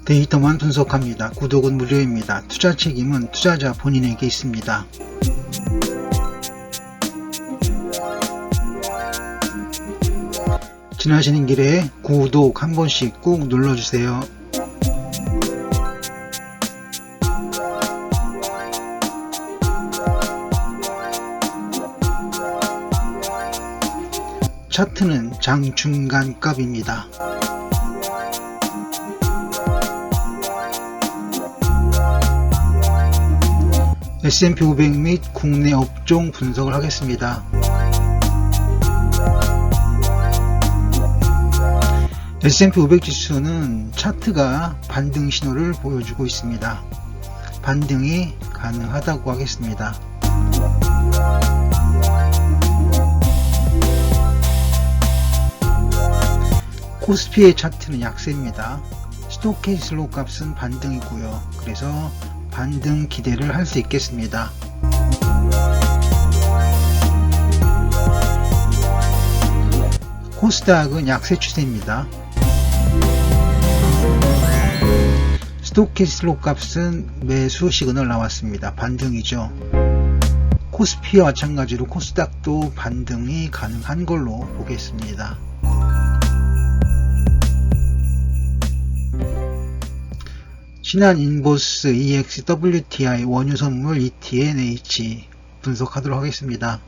데이터만 분석합니다. 구독은 무료입니다. 투자 책임은 투자자 본인에게 있습니다. 지나시는 길에 구독 한 번씩 꾹 눌러주세요. 차트는 장중간값입니다. S&P 500 및 국내 업종 분석을 하겠습니다. S&P 500 지수는 차트가 반등 신호를 보여주고 있습니다. 반등이 가능하다고 하겠습니다. 코스피의 차트는 약세입니다. 스토캐슬로 값은 반등이고요. 그래서 반등 기대를 할 수 있겠습니다. 코스닥은 약세 추세입니다. 스토캐슬로 값은 매수 시그널 나왔습니다. 반등이죠. 코스피와 마찬가지로 코스닥도 반등이 가능한 걸로 보겠습니다. 신한인버스 EXWTI 원유선물 ETNH 분석하도록 하겠습니다.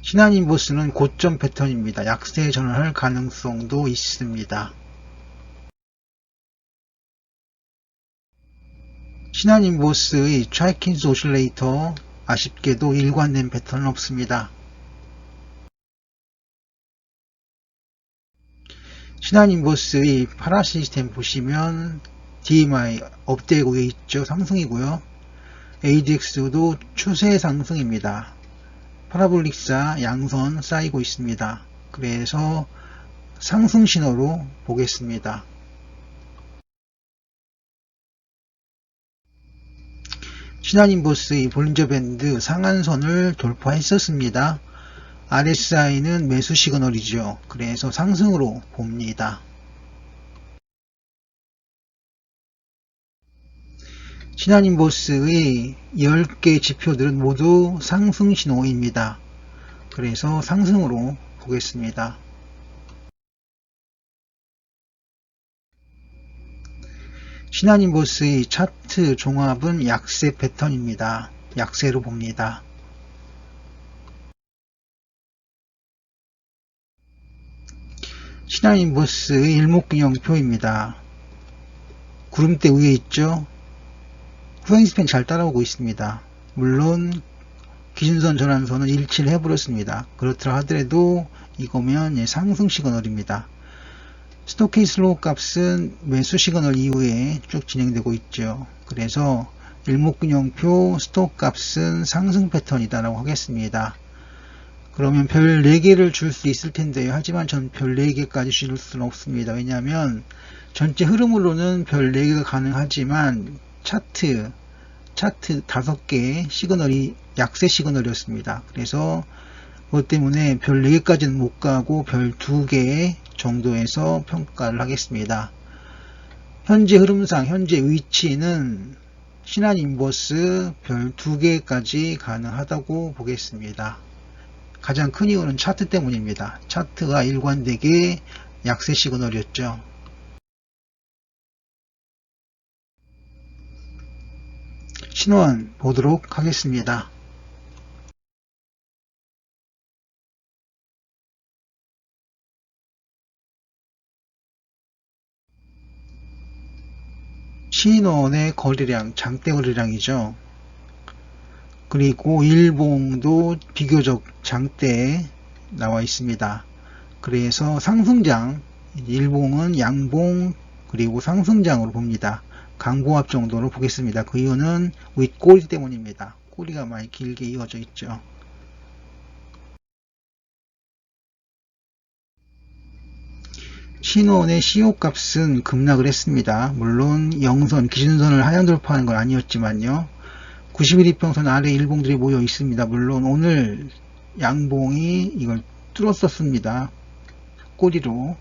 신한인버스는 고점 패턴입니다. 약세 전환할 가능성도 있습니다. 신한인버스의 트라이킨스 오실레이터 아쉽게도 일관된 패턴은 없습니다. 신한인버스의 파라 시스템 보시면 DMI 업되고 있죠. 상승이고요. ADX도 추세 상승입니다. 파라볼릭사 양선 쌓이고 있습니다. 그래서 상승 신호로 보겠습니다. 신한인버스의 볼린저 밴드 상한선을 돌파했었습니다. RSI는 매수 시그널이죠. 그래서 상승으로 봅니다. 신한인버스의 10개 지표들은 모두 상승 신호입니다. 그래서 상승으로 보겠습니다. 신한인버스의 차트 종합은 약세 패턴입니다. 약세로 봅니다. 신한인버스의 일목균형표입니다. 구름대 위에 있죠. 후행스팬 잘 따라오고 있습니다. 물론 기준선 전환선은 일치를 해버렸습니다. 그렇더라 하더라도 이거면 상승 시그널입니다. 스토캐슬로 값은 매수 시그널 이후에 쭉 진행되고 있죠. 그래서 일목균형표 스톡 값은 상승 패턴이다라고 하겠습니다. 그러면 별 4개를 줄 수 있을 텐데요. 하지만 전 별 4개까지 줄 수는 없습니다. 왜냐하면 전체 흐름으로는 별 4개가 가능하지만 차트 5개 시그널이 약세 시그널이었습니다. 그래서 그것 때문에 별 4개까지는 못 가고 별 2개 정도에서 평가를 하겠습니다. 현재 흐름상 현재 위치는 신한인버스 별 2개까지 가능하다고 보겠습니다. 가장 큰 이유는 차트 때문입니다. 차트가 일관되게 약세 시그널이었죠. 신호안 보도록 하겠습니다. 신원의 거래량, 장대 거래량이죠. 그리고 일봉도 비교적 장대에 나와 있습니다. 그래서 상승장, 일봉은 양봉 그리고 상승장으로 봅니다. 강보합 정도로 보겠습니다. 그 이유는 윗꼬리 때문입니다. 꼬리가 많이 길게 이어져 있죠. 신원의 CO 값은 급락을 했습니다. 물론 영선, 기준선을 하향 돌파하는 건 아니었지만요. 90일 이평선 아래 일봉들이 모여 있습니다. 물론 오늘 양봉이 이걸 뚫었었습니다. 꼬리로,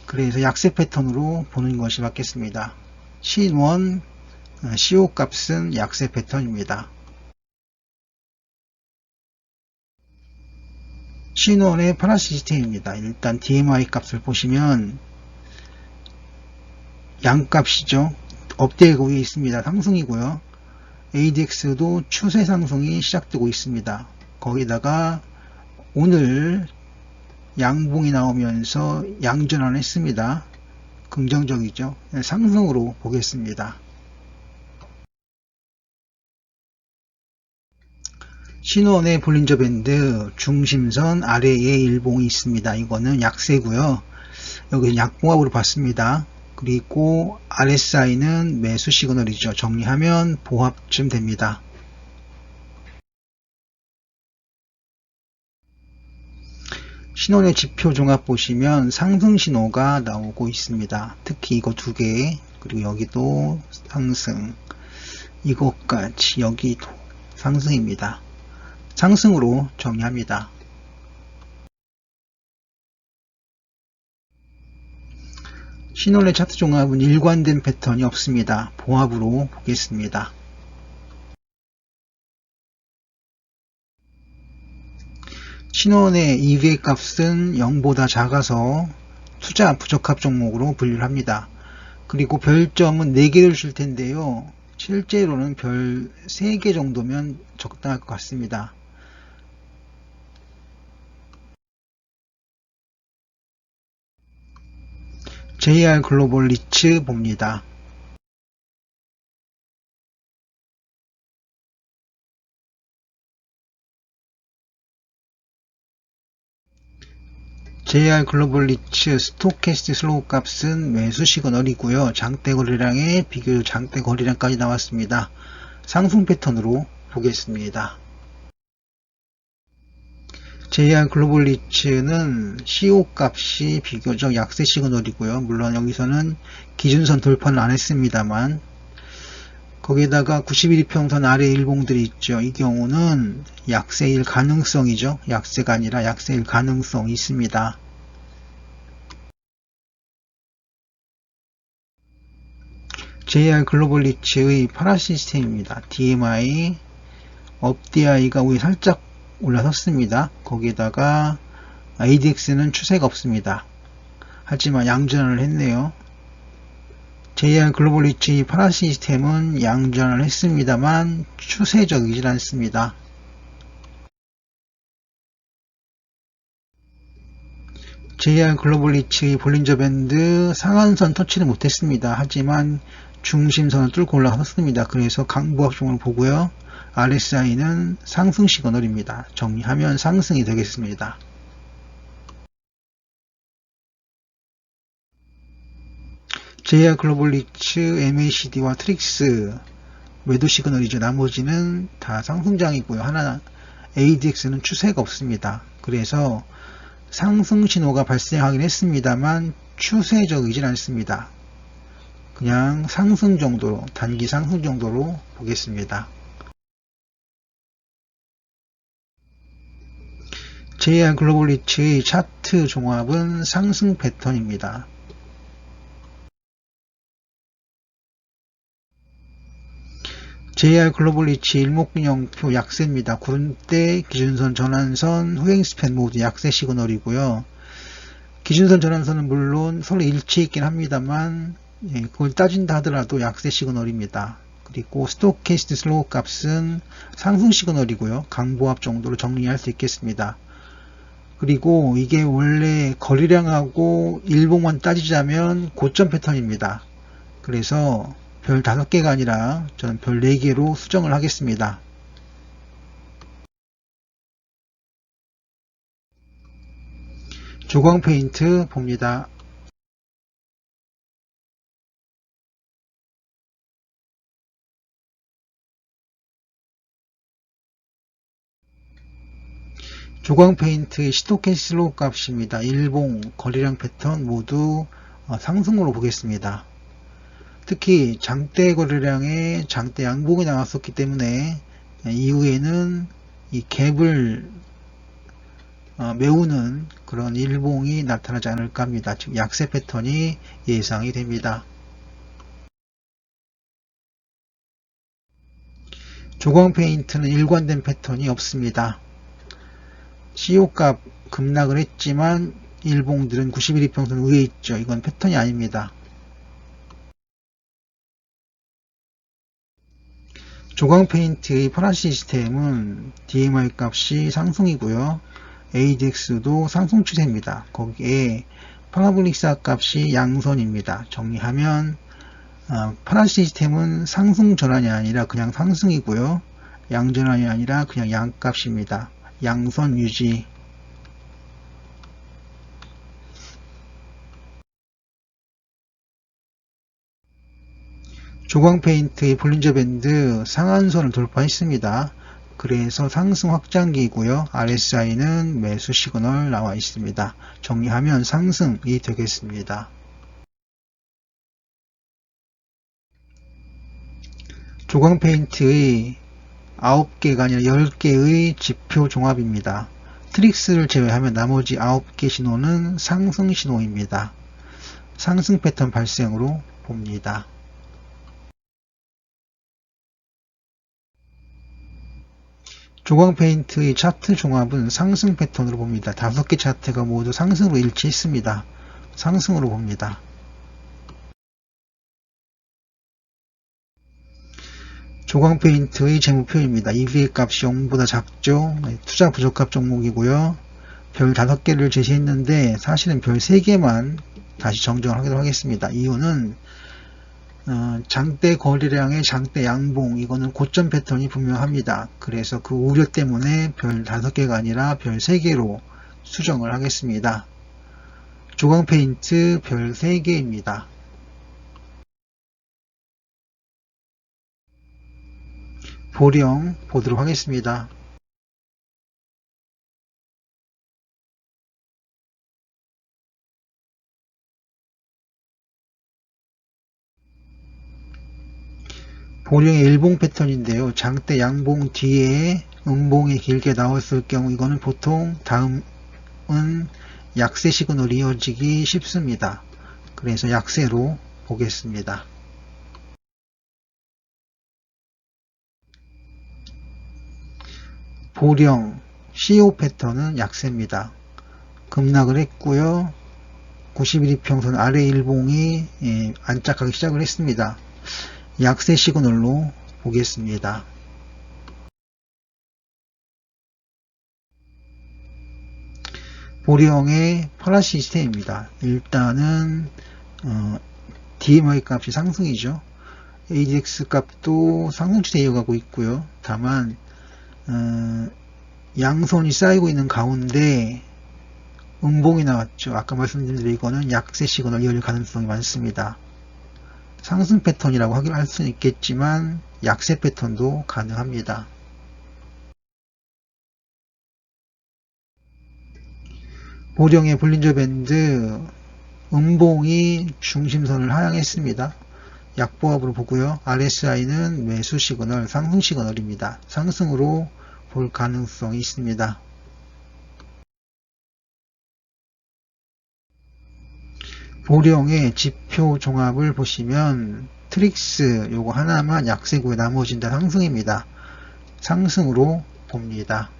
그래서 약세 패턴으로 보는 것이 맞겠습니다. 신원, CO 값은 약세 패턴입니다. 신원의 파라 시스템입니다. 일단 DMI 값을 보시면 양값이죠. 업되고 있습니다. 상승이고요. ADX도 추세 상승이 시작되고 있습니다. 거기다가 오늘 양봉이 나오면서 양전환했습니다. 긍정적이죠. 상승으로 보겠습니다. 신원의 볼린저 밴드 중심선 아래에 일봉이 있습니다. 이거는 약세고요. 여기는 약봉합으로 봤습니다. 그리고 RSI는 매수 시그널이죠. 정리하면 보합쯤 됩니다. 신원의 지표 종합 보시면 상승 신호가 나오고 있습니다. 특히 이거 두 개, 그리고 여기도 상승, 이것까지 여기도 상승입니다. 상승으로 정리합니다. 신원의 차트 종합은 일관된 패턴이 없습니다. 보합으로 보겠습니다. 신원의 EVA 값은 0보다 작아서 투자 부적합 종목으로 분류를 합니다. 그리고 별점은 4개를 줄 텐데요. 실제로는 별 3개 정도면 적당할 것 같습니다. JR 글로벌 리츠 봅니다. JR 글로벌 리츠 스토캐스틱 슬로우 값은 매수 시그널이고요. 장대 거래량에 비교적 장대 거래량까지 나왔습니다. 상승 패턴으로 보겠습니다. JR 글로벌 리츠는 CO 값이 비교적 약세 시그널이고요. 물론 여기서는 기준선 돌파는 안 했습니다만, 거기에다가 91이평선 아래 일봉들이 있죠. 이 경우는 약세일 가능성이죠. 약세가 아니라 약세일 가능성이 있습니다. JR 글로벌 리츠의 파라 시스템입니다. DMI, 업DI가 위에 살짝 올라섰습니다. 거기에다가 ADX는 추세가 없습니다. 하지만 양전환을 했네요. JR 글로벌 리츠 파라 시스템은 양전환을 했습니다만 추세적이질 않습니다. JR 글로벌 리츠의 볼린저 밴드 상한선 터치를 못했습니다. 하지만 중심선을 뚫고 올라섰습니다. 그래서 강보합종을 보고요. RSI는 상승 시그널입니다. 정리하면 상승이 되겠습니다. JR 글로벌 리츠, MACD와 트릭스 매도 시그널이죠. 나머지는 다 상승장이고요. 하나 ADX는 추세가 없습니다. 그래서 상승 신호가 발생하긴 했습니다만 추세적이진 않습니다. 그냥 상승 정도로, 단기 상승 정도로 보겠습니다. JR 글로벌 리츠의 차트 종합은 상승 패턴입니다. JR 글로벌 리츠 일목균형표 약세입니다. 구름대, 기준선, 전환선, 후행 스팬 모두 약세 시그널이고요. 기준선, 전환선은 물론 서로 일치 있긴 합니다만 그걸 따진다 하더라도 약세 시그널입니다. 그리고 스토캐스틱 슬로우 값은 상승 시그널이고요. 강보합 정도로 정리할 수 있겠습니다. 그리고 이게 원래 거래량하고 일봉만 따지자면 고점 패턴입니다. 그래서 별 5개가 아니라 저는 별 4개로 수정을 하겠습니다. 조광 페인트 봅니다. 조광 페인트의 스토캐스틱 슬로우 값입니다. 일봉, 거래량 패턴 모두 상승으로 보겠습니다. 특히 장대 거래량에 장대 양봉이 나왔었기 때문에 이후에는 이 갭을 메우는 그런 일봉이 나타나지 않을까 합니다. 즉 약세 패턴이 예상이 됩니다. 조광 페인트는 일관된 패턴이 없습니다. CO값 급락을 했지만 일봉들은 91이평선 위에 있죠. 이건 패턴이 아닙니다. 조광 페인트의 파란 시스템은 DMI 값이 상승이고요. ADX도 상승 추세입니다. 거기에 파라볼릭사 값이 양선입니다. 정리하면 파란 시스템은 상승 전환이 아니라 그냥 상승이고요. 양전환이 아니라 그냥 양값입니다. 양선 유지. 조광 페인트의 볼린저 밴드 상한선을 돌파했습니다. 그래서 상승 확장기이고요. RSI는 매수 시그널 나와 있습니다. 정리하면 상승이 되겠습니다. 조광 페인트의 9개가 아니라 10개의 지표 종합입니다. 트릭스를 제외하면 나머지 9개 신호는 상승 신호입니다. 상승 패턴 발생으로 봅니다. 조광 페인트의 차트 종합은 상승 패턴으로 봅니다. 5개 차트가 모두 상승으로 일치했습니다. 상승으로 봅니다. 조광 페인트의 재무표입니다. EVA 값이 0보다 작죠. 투자 부적합 종목이고요. 별 5개를 제시했는데 사실은 별 3개만 다시 정정을 하도록 하겠습니다. 이유는 장대 거래량의 장대 양봉, 이거는 고점 패턴이 분명합니다. 그래서 그 우려 때문에 별 5개가 아니라 별 3개로 수정을 하겠습니다. 조광 페인트 별 3개입니다. 보령 보도록 하겠습니다. 보령의 일봉 패턴인데요. 장대 양봉 뒤에 음봉이 길게 나왔을 경우 이거는 보통 다음은 약세 시그널이 이어지기 쉽습니다. 그래서 약세로 보겠습니다. 보령 CO 패턴은 약세입니다. 급락을 했고요. 91이평선 아래 일봉이 안착하기 시작을 했습니다. 약세 시그널로 보겠습니다. 보령의 파란 시스템입니다. 일단은 DMI 값이 상승이죠. ADX 값도 상승 추세 이어가고 있고요. 다만 양손이 쌓이고 있는 가운데 음봉이 나왔죠. 아까 말씀드린 대로 이거는 약세 시그널 이어질 가능성이 많습니다. 상승 패턴이라고 할 수는 있겠지만 약세 패턴도 가능합니다. 보령의 볼린저 밴드 음봉이 중심선을 하향했습니다. 약보합으로 보고요. RSI는 매수 시그널, 상승 시그널입니다. 상승으로 볼 가능성이 있습니다. 보령의 지표 종합을 보시면 트릭스 요거 하나만 약세고요. 나머지는 다 상승입니다. 상승으로 봅니다.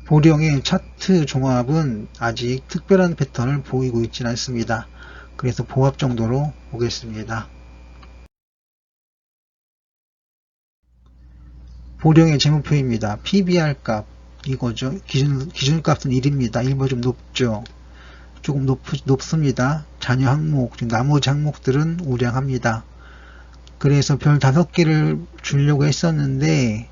보령의 차트 종합은 아직 특별한 패턴을 보이고 있지는 않습니다. 그래서 보합 정도로 보겠습니다. 보령의 재무표입니다. PBR 값 이거죠. 기준값은 1입니다. 1보다 좀 높죠. 조금 높습니다. 잔여 항목, 나머지 항목들은 우량합니다. 그래서 별 5개를 주려고 했었는데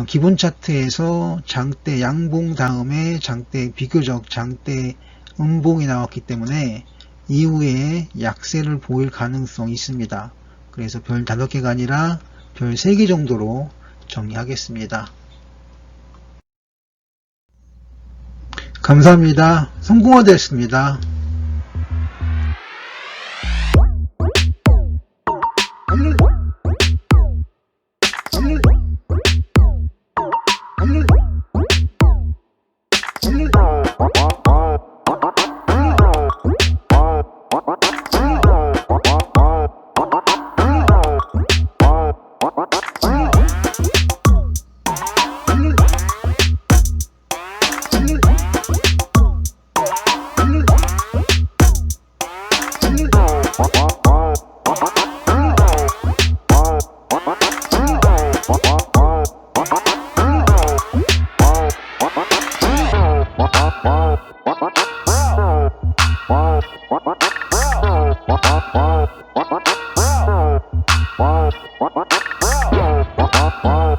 기본 차트에서 장대 양봉 다음에 장대 비교적 장대 음봉이 나왔기 때문에 이후에 약세를 보일 가능성이 있습니다. 그래서 별 5개가 아니라 별 3개 정도로 정리하겠습니다. 감사합니다. 성공화되었습니다. bro.